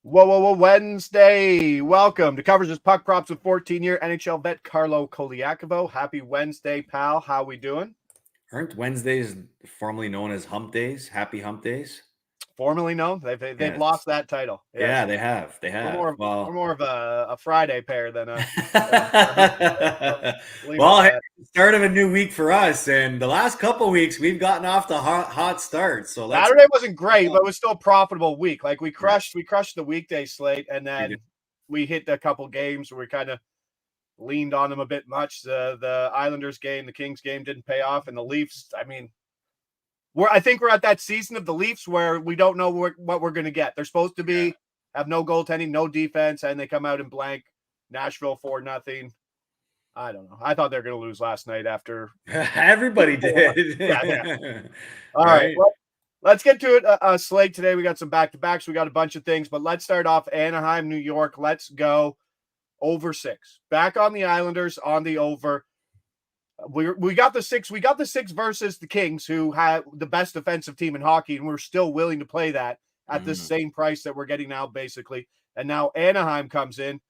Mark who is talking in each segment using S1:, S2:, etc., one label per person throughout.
S1: Whoa, Wednesday. Welcome to Coverage's Puck Props with 14-year NHL vet Carlo Colaiacovo. Happy Wednesday, pal. How we doing?
S2: Aren't Wednesdays formerly known as hump days? Happy hump days?
S1: Formerly known. They've
S2: Yes.
S1: lost that title. Yes.
S2: Yeah, they have. They have.
S1: We're more of a Friday pair than a
S2: well, hey, start of a new week for us, and the last couple weeks we've gotten off to hot start. So
S1: Saturday wasn't great, but it was still a profitable week. Like we crushed the weekday slate, and then we hit a couple games where we kind of leaned on them a bit much. The Islanders game, the Kings game didn't pay off, and the Leafs. I mean, I think we're at that season of the Leafs where we don't know what we're going to get. They're supposed to be have no goaltending, no defense, and they come out in blank. Nashville 4-0. I don't know. I thought they were going to lose last night after
S2: everybody did.
S1: Yeah. All right. Well, let's get to it. Slate today. We got some back-to-backs. We got a bunch of things, but let's start off Anaheim, New York. Let's go over 6. Back on the Islanders on the over. We got the 6. We got the 6 versus the Kings, who had the best defensive team in hockey, and we're still willing to play that at the same price that we're getting now, basically. And now Anaheim comes in.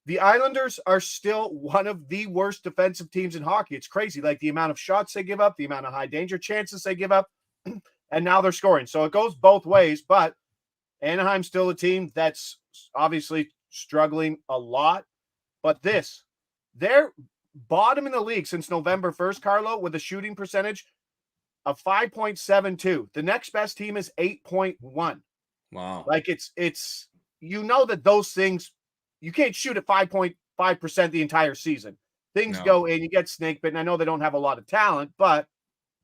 S1: The Islanders are still one of the worst defensive teams in hockey. It's crazy, like the amount of shots they give up, the amount of high danger chances they give up, and now they're scoring. So it goes both ways, but Anaheim's still a team that's obviously struggling a lot. But they're bottom in the league since November 1st, Carlo, with a shooting percentage of 5.72. The next best team is 8.1.
S2: Wow.
S1: Like it's that those things, you can't shoot at 5.5% the entire season. Things go in, you get snake bitten. I know they don't have a lot of talent, but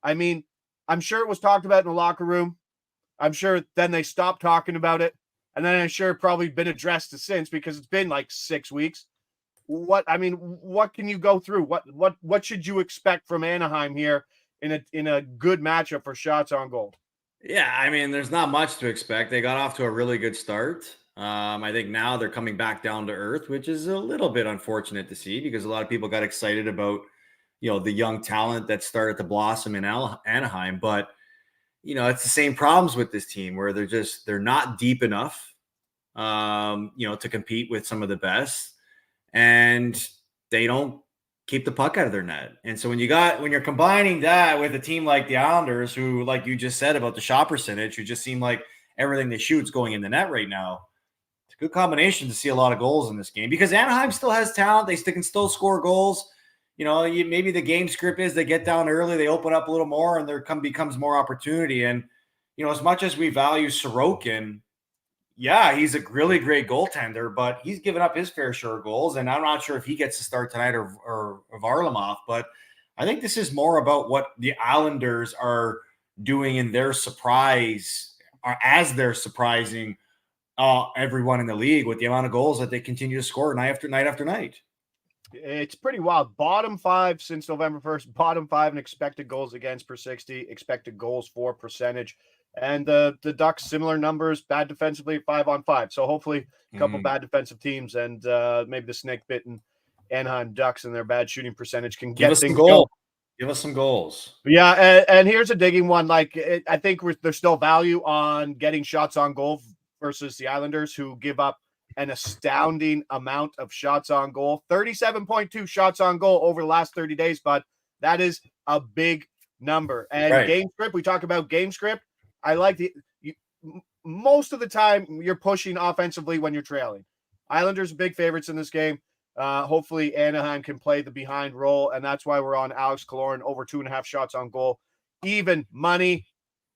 S1: I mean, I'm sure it was talked about in the locker room. I'm sure then they stopped talking about it. And then I'm sure probably been addressed since, because it's been like 6 weeks. What can you go through? What should you expect from Anaheim here in a good matchup for shots on goal?
S2: Yeah, I mean, there's not much to expect. They got off to a really good start. I think now they're coming back down to earth, which is a little bit unfortunate to see, because a lot of people got excited about, the young talent that started to blossom in Anaheim. But, it's the same problems with this team where they're not deep enough, to compete with some of the best, and they don't keep the puck out of their net. And so when you're combining that with a team like the Islanders, who, like you just said about the shot percentage, who just seem like everything they shoot is going in the net right now, it's a good combination to see a lot of goals in this game, because Anaheim still has talent. They can still score goals. Maybe the game script is they get down early, they open up a little more, and there becomes more opportunity. And, as much as we value Sorokin, yeah, he's a really great goaltender, but he's given up his fair share of goals, and I'm not sure if he gets to start tonight or Varlamov. But I think this is more about what the Islanders are doing in their surprise, or as they're surprising everyone in the league with the amount of goals that they continue to score night after night after night.
S1: It's pretty wild. Bottom 5 since November 1st. Bottom 5 in expected goals against per 60, expected goals for percentage. And the Ducks, similar numbers, bad defensively, 5-on-5. So hopefully a couple bad defensive teams, and maybe the snake-bitten Anaheim Ducks and their bad shooting percentage can
S2: give
S1: get
S2: us
S1: things
S2: some goals.
S1: Going.
S2: Give us some goals.
S1: Yeah, and here's a digging one. Like, I think there's still value on getting shots on goal versus the Islanders, who give up an astounding amount of shots on goal. 37.2 shots on goal over the last 30 days, but that is a big number. And game script, we talk about game script. I like most of the time you're pushing offensively when you're trailing. Islanders are big favorites in this game. Hopefully Anaheim can play the behind role, and that's why we're on Alex Killorn over 2.5 shots on goal. Even money.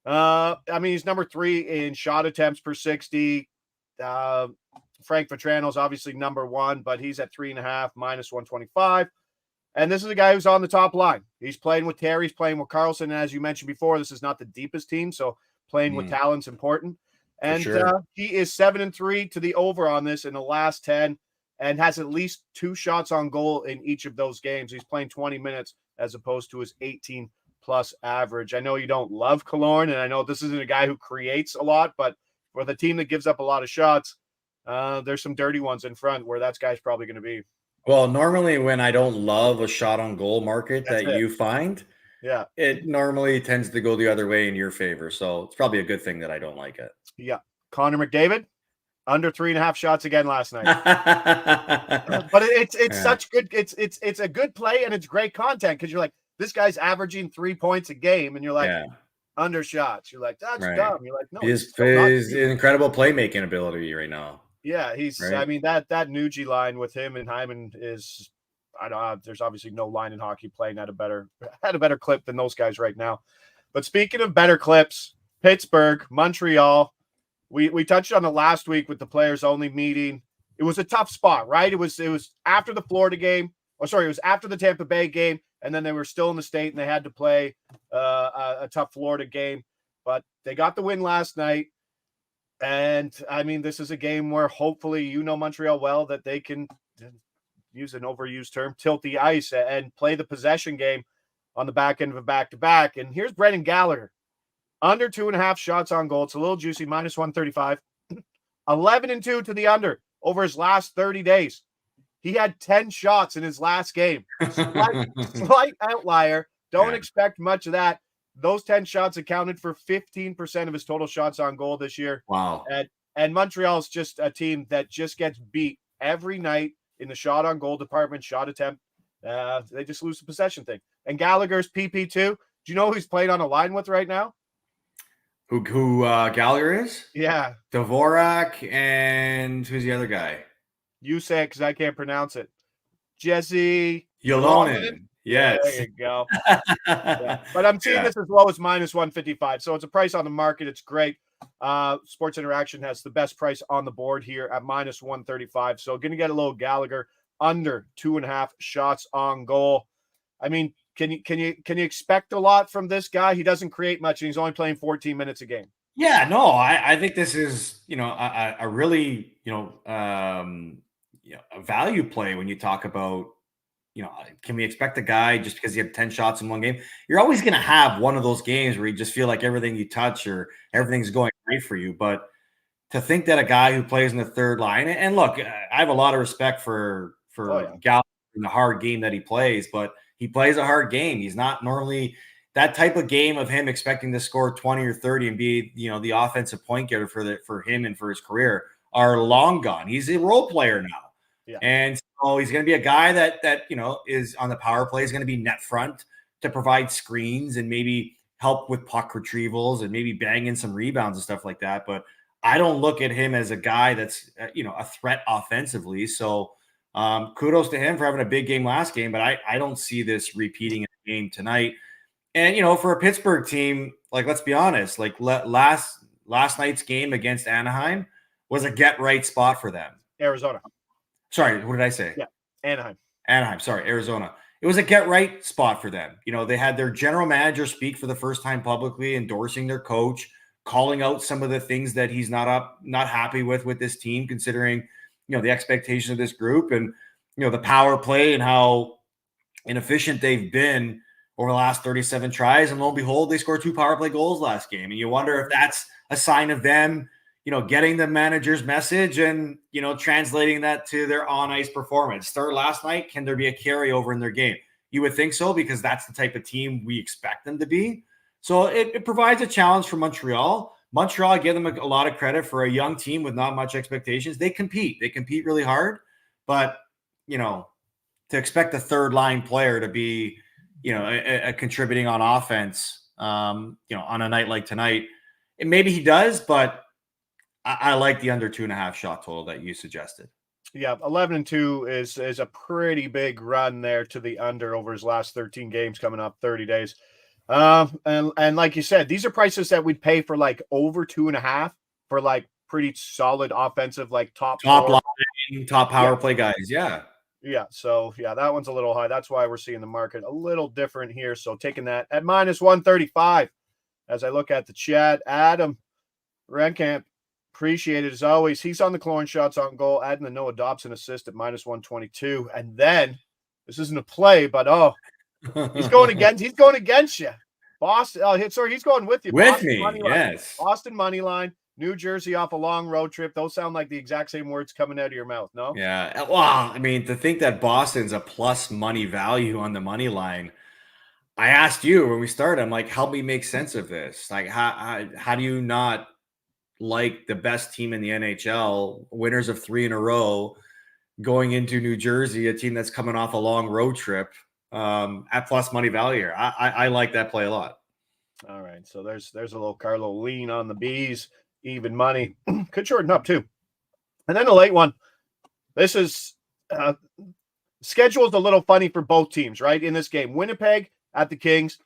S1: He's number 3 in shot attempts per 60. Frank Vetrano's obviously number 1, but he's at 3.5, minus 125. And this is a guy who's on the top line. He's playing with Terry, he's playing with Carlson. And as you mentioned before, this is not the deepest team, so playing with talent's important. And he is 7-3 to the over on this in the last 10, and has at least 2 shots on goal in each of those games. He's playing 20 minutes as opposed to his 18-plus average. I know you don't love Killorn, and I know this isn't a guy who creates a lot, but for the team that gives up a lot of shots, there's some dirty ones in front where that guy's probably going to be.
S2: Well, normally when I don't love a shot on goal market you find, it normally tends to go the other way in your favor. So it's probably a good thing that I don't like it.
S1: Yeah. Connor McDavid, under 3.5 shots again last night. But it's such good. It's a good play and it's great content because you're like, this guy's averaging 3 points a game, and you're like, under shots. You're like, that's dumb. You're like, no,
S2: his incredible playmaking ability right now.
S1: Yeah, he's. Right? I mean, that Nuge line with him and Hyman is. I don't know. There's obviously no line in hockey playing at a better clip than those guys right now. But speaking of better clips, Pittsburgh, Montreal. We touched on it last week with the players only meeting. It was a tough spot, right? It was after the Florida game. It was after the Tampa Bay game, and then they were still in the state and they had to play a tough Florida game. But they got the win last night. And I mean, this is a game where hopefully Montreal well, that they can use an overused term, tilt the ice and play the possession game on the back end of a back-to-back. And here's Brendan Gallagher. Under 2.5 shots on goal. It's a little juicy, minus 135. 11-2 to the under over his last 30 days. He had 10 shots in his last game. Slight outlier. Don't expect much of that. Those 10 shots accounted for 15% of his total shots on goal this year.
S2: Wow.
S1: And Montreal's just a team that just gets beat every night in the shot on goal department, shot attempt. They just lose the possession thing. And Gallagher's PP2. Do you know who he's playing on a line with right now?
S2: Who Gallagher is?
S1: Yeah.
S2: Dvorak, and who's the other guy?
S1: You say it because I can't pronounce it. Jesse
S2: Yolonen. Yes.
S1: There you go. But I'm seeing this as low as minus 155. So it's a price on the market. It's great. Sports Interaction has the best price on the board here at minus 135. So going to get a little Gallagher under 2.5 shots on goal. I mean, can you expect a lot from this guy? He doesn't create much, and he's only playing 14 minutes a game.
S2: Yeah, no, I think this is a really a value play when you talk about can we expect a guy just because he had 10 shots in one game? You're always going to have one of those games where you just feel like everything you touch or everything's going great for you. But to think that a guy who plays in the third line, and look, I have a lot of respect for Gallagher in the hard game that he plays, but he plays a hard game. He's not normally that type of game of him expecting to score 20 or 30 and be, the offensive point getter for him and for his career are long gone. He's a role player now. Yeah. And so he's going to be a guy that is on the power play. He's going to be net front to provide screens and maybe help with puck retrievals and maybe bang in some rebounds and stuff like that. But I don't look at him as a guy that's, a threat offensively. So kudos to him for having a big game last game, but I don't see this repeating in the game tonight. And, for a Pittsburgh team, like, let's be honest, like last night's game against Anaheim was a get right spot for them.
S1: Arizona.
S2: Sorry, what did I say?
S1: Yeah,
S2: Anaheim, sorry, Arizona. It was a get right spot for them. They had their general manager speak for the first time publicly, endorsing their coach, calling out some of the things that he's not happy with this team, considering, the expectations of this group and, the power play and how inefficient they've been over the last 37 tries. And lo and behold, they scored 2 power play goals last game. And you wonder if that's a sign of them, getting the manager's message and, translating that to their on-ice performance. Start last night. Can there be a carryover in their game? You would think so, because that's the type of team we expect them to be. So it provides a challenge for Montreal. Montreal, I give them a lot of credit for a young team with not much expectations. They compete really hard, but, to expect a third line player to be, a contributing on offense, on a night like tonight, and maybe he does, but I like the under 2.5 shot total that you suggested.
S1: Yeah, 11-2 is a pretty big run there to the under over his last 13 games coming up 30 days. And like you said, these are prices that we'd pay for like over 2.5 for like pretty solid offensive, like top
S2: line, top power play guys. Yeah.
S1: Yeah. So that one's a little high. That's why we're seeing the market a little different here. So taking that at minus 135 as I look at the chat. Adam Renkamp, appreciate it as always. He's on the Chlorine shots on goal, adding the Noah Dobson assist at minus 122. And then this isn't a play, but he's going against you. Boston. He's going with you.
S2: With
S1: Boston
S2: me, yes.
S1: Boston money line. New Jersey off a long road trip. Those sound like the exact same words coming out of your mouth, no?
S2: Yeah. Well, I mean, to think that Boston's a plus money value on the money line. I asked you when we started, I'm like, help me make sense of this. Like, how do you not like the best team in the NHL, winners of 3 in a row, going into New Jersey, a team that's coming off a long road trip, at plus money value here. I like that play a lot.
S1: All right, so there's a little Carlo lean on the Bees, even money. Could shorten up too. And then the late one. This is schedule's a little funny for both teams, right? In this game, Winnipeg at the Kings.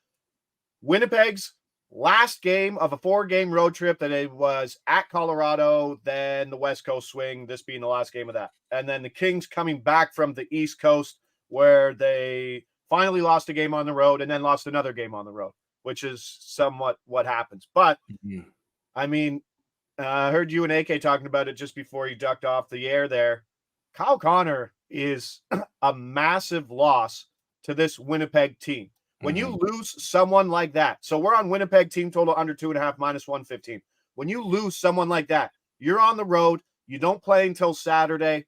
S1: Winnipeg's last game of a 4-game road trip that it was at Colorado, then the West Coast swing, this being the last game of that. And then the Kings coming back from the East Coast where they finally lost a game on the road and then lost another game on the road, which is somewhat what happens. But, I mean, I heard you and AK talking about it just before you ducked off the air there. Kyle Connor is a massive loss to this Winnipeg team. When you lose someone like that, so we're on Winnipeg team total under 2.5 minus 115. When you lose someone like that, you're on the road. You don't play until Saturday.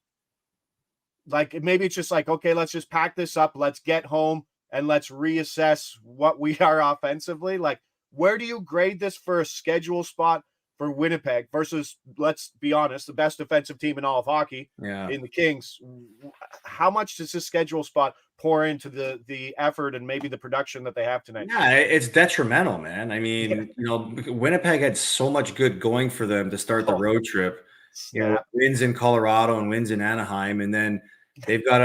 S1: Like maybe it's just like, okay, let's just pack this up. Let's get home and let's reassess what we are offensively. Like, where do you grade this for a schedule spot for Winnipeg versus, let's be honest, the best defensive team in all of hockey in the Kings? How much does this schedule spot pour into the effort and maybe the production that they have tonight?
S2: Yeah, it's detrimental, man. I mean, Winnipeg had so much good going for them to start the road trip. Wins in Colorado and wins in Anaheim, and then they've got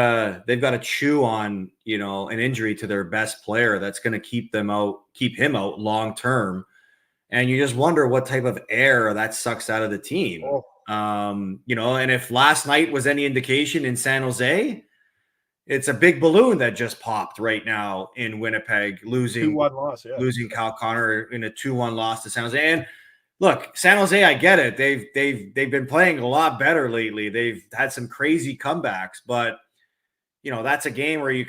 S2: to chew on, an injury to their best player that's going to keep him out long term. And you just wonder what type of air that sucks out of the team. And if last night was any indication in San Jose, it's a big balloon that just popped right now in Winnipeg, losing
S1: 2-1 loss,
S2: losing Kyle Connor in a 2-1 loss to San Jose. And look, San Jose, I get it. They've been playing a lot better lately. They've had some crazy comebacks, but that's a game where you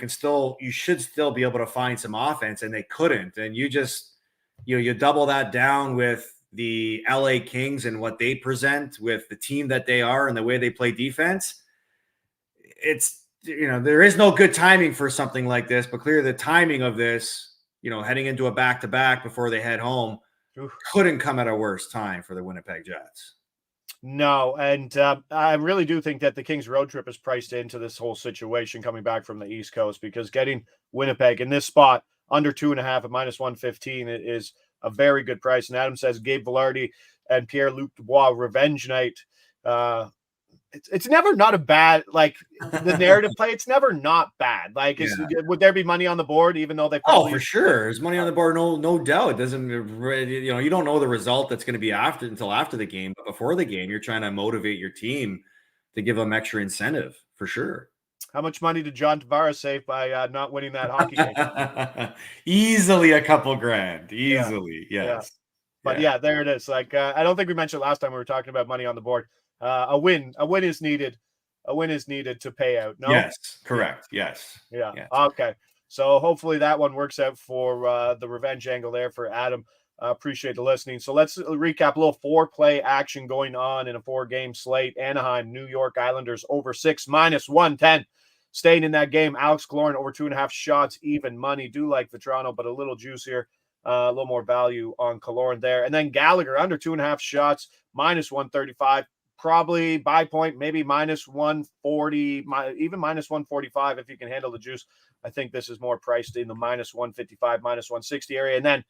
S2: should still be able to find some offense, and they couldn't. And you just you double that down with the LA Kings and what they present with the team that they are and the way they play defense. It's, there is no good timing for something like this, but clearly the timing of this, heading into a back-to-back before they head home, couldn't come at a worse time for the Winnipeg Jets.
S1: No, and I really do think that the Kings road trip is priced into this whole situation coming back from the East Coast, because getting Winnipeg in this spot under 2.5 at minus 115 is a very good price. And Adam says Gabe Velarde and Pierre-Luc Dubois revenge night. It's never not a bad, like the narrative play. It's never not bad. Like, would there be money on the board, even though they probably...
S2: for sure. There's money on the board. No doubt. It doesn't, you don't know the result that's going to be until after the game, but before the game, you're trying to motivate your team to give them extra incentive for sure.
S1: How much money did John Tavares save by not winning that hockey game?
S2: Easily a couple grand. Easily. Yes.
S1: Yeah. But there it is. Like, I don't think we mentioned last time we were talking about money on the board. A win is needed. A win is needed to pay out. No?
S2: Yes, correct. Yes.
S1: Yeah. Yes. Okay. So hopefully that one works out for the revenge angle there for Adam. Appreciate the listening. So let's recap a little 4-play action going on in a 4-game slate. Anaheim, New York Islanders over 6 minus 110. Staying in that game, Alex Killorn over 2.5 shots, even money. Do like the Toronto, but a little juicier, a little more value on Killorn there. And then Gallagher under 2.5 shots, minus 135. Probably buy point, maybe minus 140, even minus 145 if you can handle the juice. I think this is more priced in the minus 155, minus 160 area. And then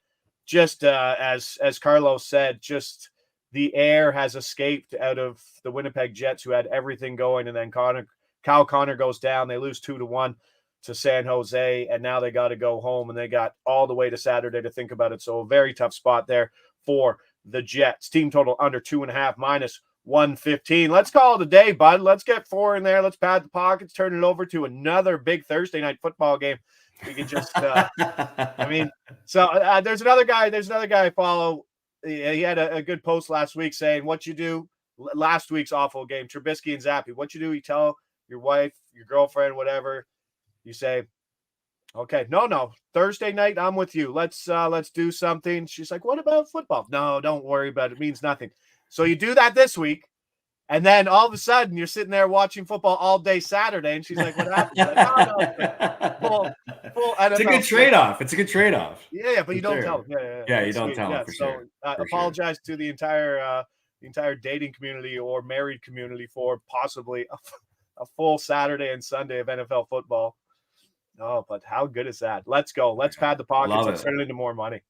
S1: just as Carlos said, just the air has escaped out of the Winnipeg Jets, who had everything going, and then Kyle Connor goes down. They lose 2-1 to San Jose, and now they got to go home, and they got all the way to Saturday to think about it. So a very tough spot there for the Jets. Team total under 2.5 minus 115. Let's call it a day, bud. Let's get 4 in there. Let's pad the pockets, turn it over to another big Thursday night football game. We can just, there's another guy I follow. He had a good post last week saying what you do last week's awful game, Trubisky and Zappy. What you do, you tell your wife, your girlfriend, whatever, you say, okay, no, Thursday night, I'm with you. Let's do something. She's like, what about football? No, don't worry about it. It means nothing. So you do that this week, and then all of a sudden you're sitting there watching football all day Saturday, and she's like, what happened? Like, full
S2: it's a good trade-off. It's a good trade-off.
S1: Yeah, but you don't tell.
S2: Yeah, you don't tell them for
S1: so,
S2: sure.
S1: Apologize to the entire the entire dating community or married community for possibly a full Saturday and Sunday of NFL football. Oh, but how good is that? Let's go. Let's pad the pockets.
S2: Love
S1: Let's
S2: it.
S1: turn it into more money.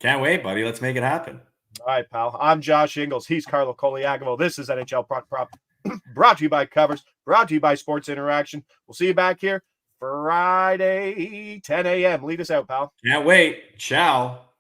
S2: Can't wait, buddy. Let's make it happen.
S1: All right, pal. I'm Josh Ingles. He's Carlo Colaiacovo. This is NHL Puck Prop. Brought to you by Covers. Brought to you by Sports Interaction. We'll see you back here Friday, 10 a.m. Lead us out, pal.
S2: Can't wait. Ciao.